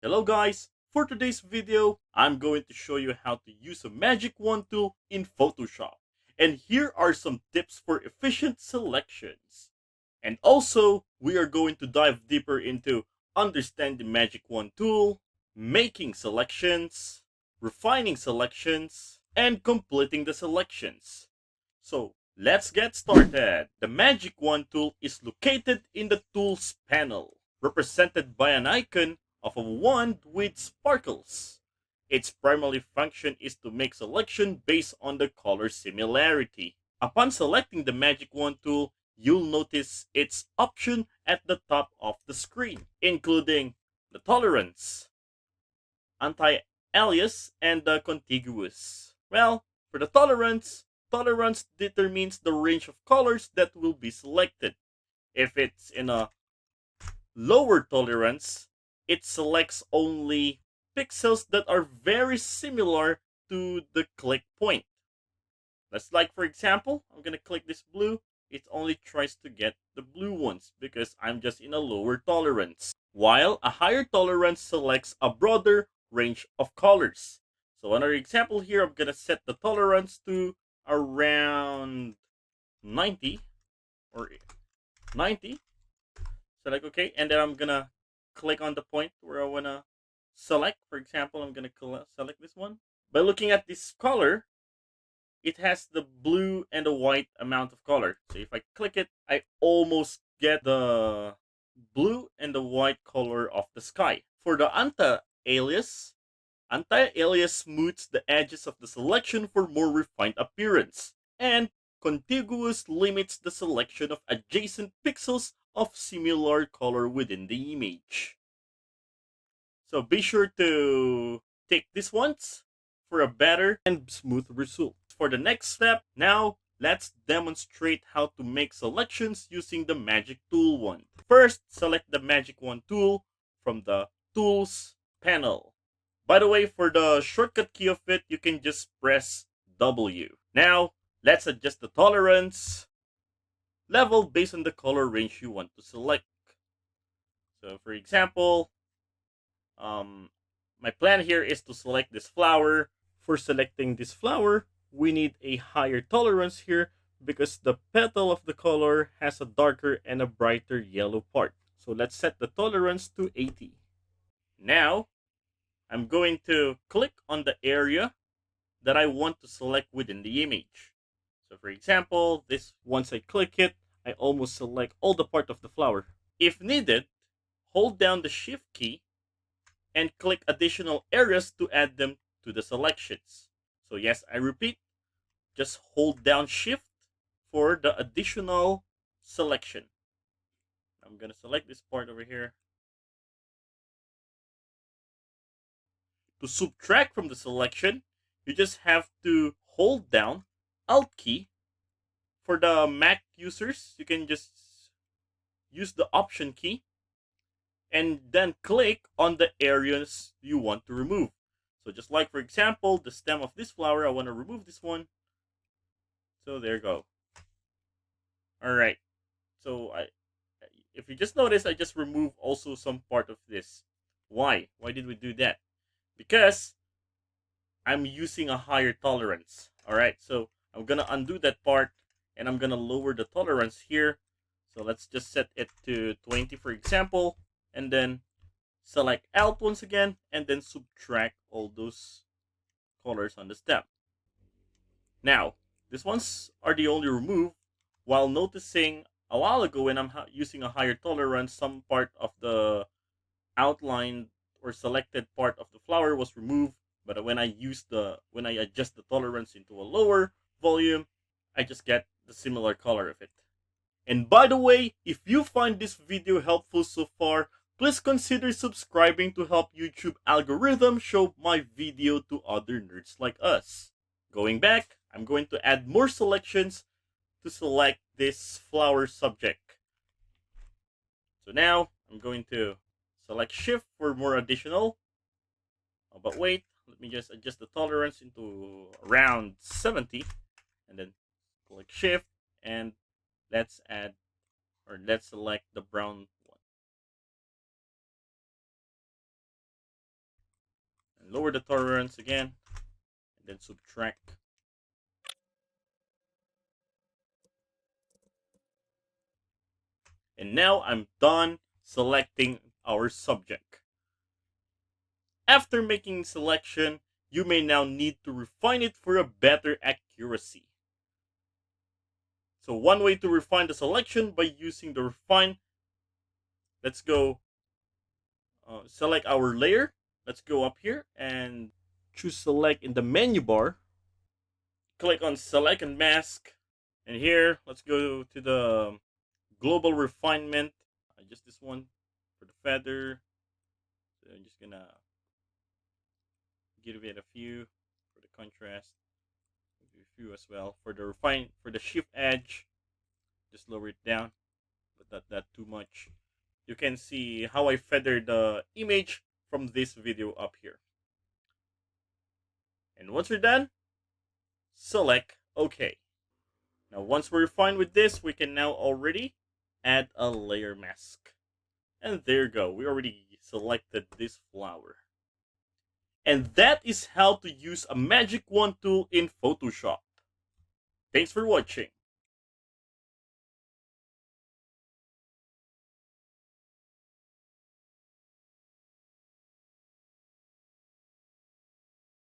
Hello guys! For today's video, I'm going to show you how to use a Magic Wand tool in Photoshop. And here are some tips for efficient selections. And also, we are going to dive deeper into understanding the Magic Wand tool, making selections, refining selections, and completing the selections. So, let's get started. The Magic Wand tool is located in the Tools panel, represented by an icon of a wand with sparkles. Its primary function is to make selection based on the color similarity. Upon selecting the Magic Wand tool, you'll notice its option at the top of the screen, including the tolerance, anti-alias, and the contiguous. Well, for the tolerance determines the range of colors that will be selected. If it's in a lower tolerance, it selects only pixels that are very similar to the click point. Let's like for example, I'm gonna click this blue. It only tries to get the blue ones because I'm just in a lower tolerance. While a higher tolerance selects a broader range of colors. So another example here, I'm gonna set the tolerance to around 90 or 90. Select OK, and then I'm gonna click on the point where I wanna select. For example, I'm gonna select this one. By looking at this color, it has the blue and the white amount of color. So if I click it, I almost get the blue and the white color of the sky. For the anti-alias, anti-alias smooths the edges of the selection for more refined appearance, and contiguous limits the selection of adjacent pixels of similar color within the image. So be sure to take these ones for a better and smooth result. For the next step, now let's demonstrate how to make selections using the Magic Tool Wand. First, select the Magic Wand tool from the Tools panel. By the way, for the shortcut key of it, you can just press W. Now, let's adjust the tolerance level based on the color range you want to select. So for example, um, my plan here is to select this flower. For selecting this flower, we need a higher tolerance here because the petal of the color has a darker and a brighter yellow part. So let's set the tolerance to 80. Now, I'm going to click on the area that I want to select within the image. So for example, this once I click it, I almost select all the part of the flower. If needed, hold down the shift key and click additional areas to add them to the selections. So yes, I repeat, just hold down shift for the additional selection. I'm going to select this part over here. To subtract from the selection, you just have to hold down Alt key. For the Mac users, you can just use the Option key and then click on the areas you want to remove. So just like for example, the stem of this flower, I want to remove this one. So there you go. All right. So if you just notice, I just remove also some part of this. Why? Why did we do that? Because I'm using a higher tolerance. All right. So I'm gonna undo that part, and I'm gonna lower the tolerance here. So let's just set it to 20, for example, and then select Alt once again, and then subtract all those colors on the stem. Now, these ones are the only remove, while noticing a while ago when I'm using a higher tolerance, some part of the outlined or selected part of the flower was removed. But when I adjust the tolerance into a lower volume, I just get the similar color of it. And by the way, if you find this video helpful so far, please consider subscribing to help YouTube algorithm show my video to other nerds like us. Going back, I'm going to add more selections to select this flower subject. So now I'm going to select shift for more additional. Oh, but wait, let me just adjust the tolerance into around 70 and then click shift, and let's add, or let's select the brown one. And lower the tolerance again, and then subtract. And now I'm done selecting our subject. After making selection, you may now need to refine it for a better accuracy. So one way to refine the selection by using the refine, let's go select our layer. Let's go up here and choose select in the menu bar. Click on select and mask. And here, let's go to the global refinement. Just this one for the feather. So I'm just gonna give it a few for the contrast. A few as well for the refine for the shift edge. Just lower it down, but not that too much. You can see how I feathered the image from this video up here. And once you're done, select OK. Now once we're fine with this, we can now already add a layer mask. And there you go, we already selected this flower. And that is how to use a Magic Wand tool in Photoshop. Thanks for watching.